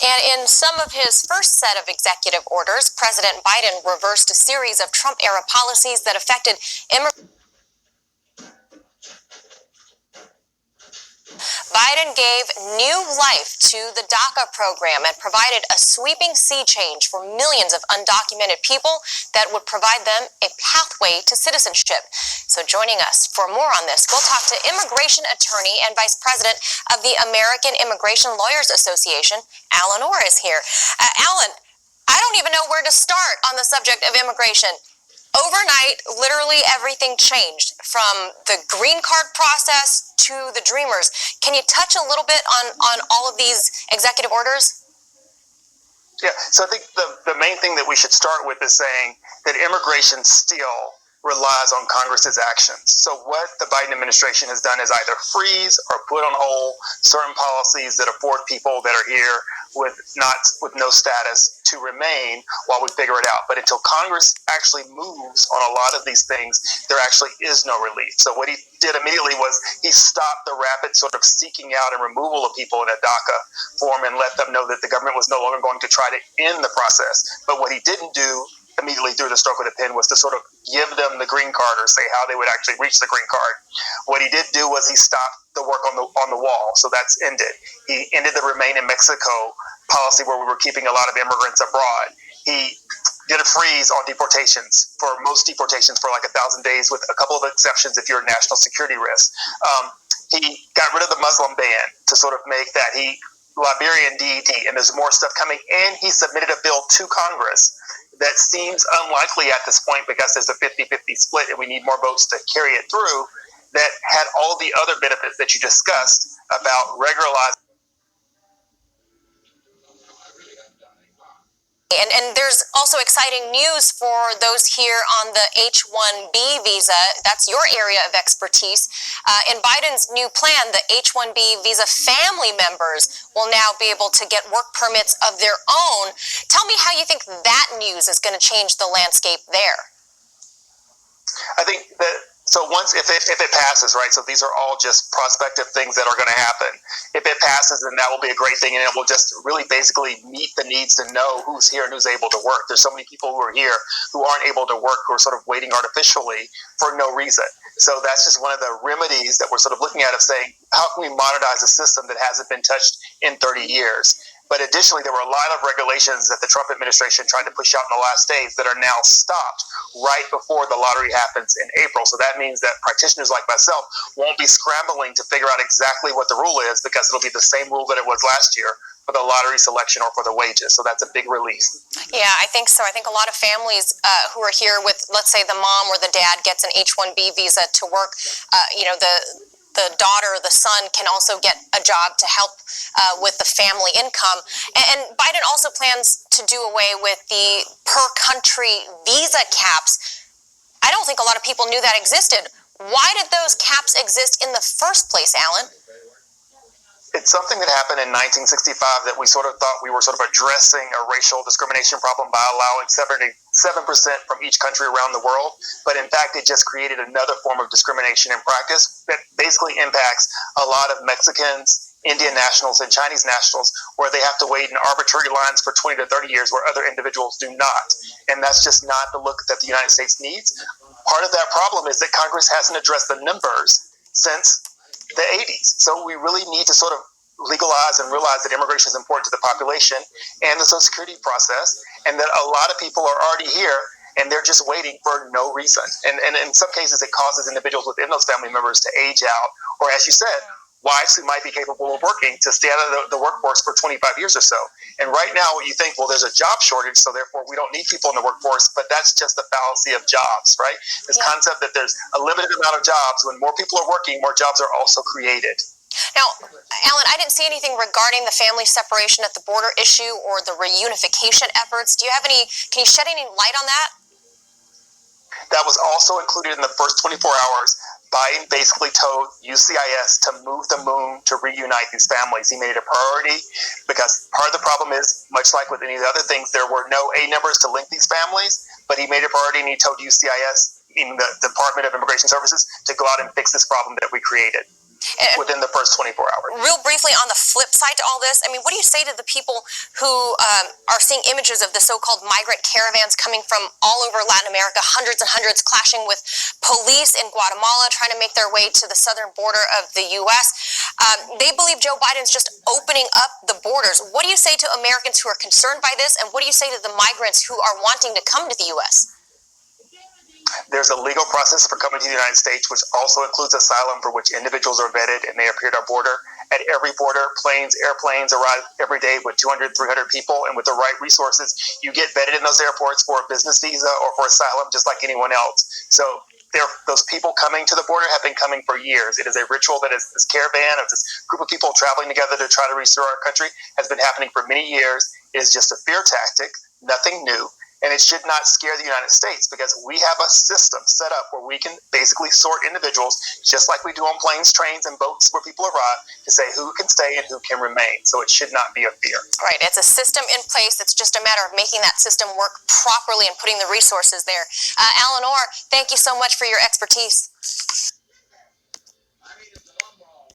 And in some of his first set of executive orders, President Biden reversed a series of Trump-era policies that affected immigrants. Biden gave new life to the DACA program and provided a sweeping sea change for millions of undocumented people that would provide them a pathway to citizenship. So joining us for more on this, we'll talk to immigration attorney and vice president of the American Immigration Lawyers Association, Alan Orr is here. Alan, I don't even know where to start on the subject of immigration. Overnight, literally everything changed, from the green card process to the Dreamers. Can you touch a little bit on all of these executive orders? Yeah, so I think the main thing that we should start with is saying that immigration still relies on Congress's actions. So what the Biden administration has done is either freeze or put on hold certain policies that afford people that are here with no status to remain while we figure it out. But until Congress actually moves on a lot of these things, there actually is no relief. So what he did immediately was he stopped the rapid sort of seeking out and removal of people in a DACA form and let them know that the government was no longer going to try to end the process. But what he didn't do immediately through the stroke of the pen was to sort of give them the green card or say how they would actually reach the green card. What he did do was he stopped the work on the wall, so that's ended. He ended the Remain in Mexico policy where we were keeping a lot of immigrants abroad. He did a freeze on deportations for most deportations for like 1,000 days with a couple of exceptions if you're a national security risk. He got rid of the Muslim ban to sort of make that Liberian deity, and there's more stuff coming, and he submitted a bill to Congress that seems unlikely at this point because there's a 50-50 split and we need more votes to carry it through, that had all the other benefits that you discussed about regularizing. And there's also exciting news for those here on the H-1B visa. That's your area of expertise. In Biden's new plan, the H-1B visa family members will now be able to get work permits of their own. Tell me how you think that news is going to change the landscape there. I think that so once if it passes, right? So these are all just prospective things that are going to happen. If it passes, then that will be a great thing, and it will just really basically meet the needs to know who's here and who's able to work. There's so many people who are here who aren't able to work, who are sort of waiting artificially for no reason. So that's just one of the remedies that we're sort of looking at of saying, how can we modernize a system that hasn't been touched in 30 years? But additionally, there were a lot of regulations that the Trump administration tried to push out in the last days that are now stopped right before the lottery happens in April. So that means that practitioners like myself won't be scrambling to figure out exactly what the rule is, because it'll be the same rule that it was last year for the lottery selection or for the wages. So that's a big release. Yeah, I think so. I think a lot of families who are here with, let's say, the mom or the dad gets an H-1B visa to work, the daughter or the son can also get a job to help with the family income. And Biden also plans to do away with the per-country visa caps. I don't think a lot of people knew that existed. Why did those caps exist in the first place, Alan? It's something that happened in 1965 that we sort of thought we were sort of addressing a racial discrimination problem by allowing 7% from each country around the world. But in fact, it just created another form of discrimination in practice that basically impacts a lot of Mexicans, Indian nationals, and Chinese nationals, where they have to wait in arbitrary lines for 20 to 30 years where other individuals do not. And that's just not the look that the United States needs. Part of that problem is that Congress hasn't addressed the numbers since the 80s. So we really need to sort of legalize and realize that immigration is important to the population and the Social Security process, and that a lot of people are already here and they're just waiting for no reason. And in some cases, it causes individuals within those family members to age out, or as you said, wives who might be capable of working to stay out of the workforce for 25 years or so. And right now you think, well, there's a job shortage, so therefore we don't need people in the workforce, but that's just the fallacy of jobs, right? This concept that there's a limited amount of jobs. When more people are working, more jobs are also created. Now, Alan, I didn't see anything regarding the family separation at the border issue or the reunification efforts. Can you shed any light on that? That was also included in the first 24 hours. Biden basically told UCIS to move the moon to reunite these families. He made it a priority because part of the problem is, much like with any of the other things, there were no A numbers to link these families, but he made it a priority and he told UCIS, in the Department of Immigration Services, to go out and fix this problem that we created. within the first 24 hours. Real briefly, on the flip side to all this, I mean, what do you say to the people who are seeing images of the so-called migrant caravans coming from all over Latin America, hundreds and hundreds, clashing with police in Guatemala, trying to make their way to the southern border of the U.S.? They believe Joe Biden's just opening up the borders. What do you say to Americans who are concerned by this, and what do you say to the migrants who are wanting to come to the U.S.? There's a legal process for coming to the United States, which also includes asylum, for which individuals are vetted and they appear at our border. At every border, airplanes arrive every day with 200, 300 people, and with the right resources, you get vetted in those airports for a business visa or for asylum, just like anyone else. So those people coming to the border have been coming for years. It is a ritual that is this caravan of this group of people traveling together to try to restore our country has been happening for many years. It is just a fear tactic, nothing new. And it should not scare the United States, because we have a system set up where we can basically sort individuals, just like we do on planes, trains, and boats where people arrive, to say who can stay and who can remain. So it should not be a fear. Right. It's a system in place. It's just a matter of making that system work properly and putting the resources there. Eleanor, thank you so much for your expertise.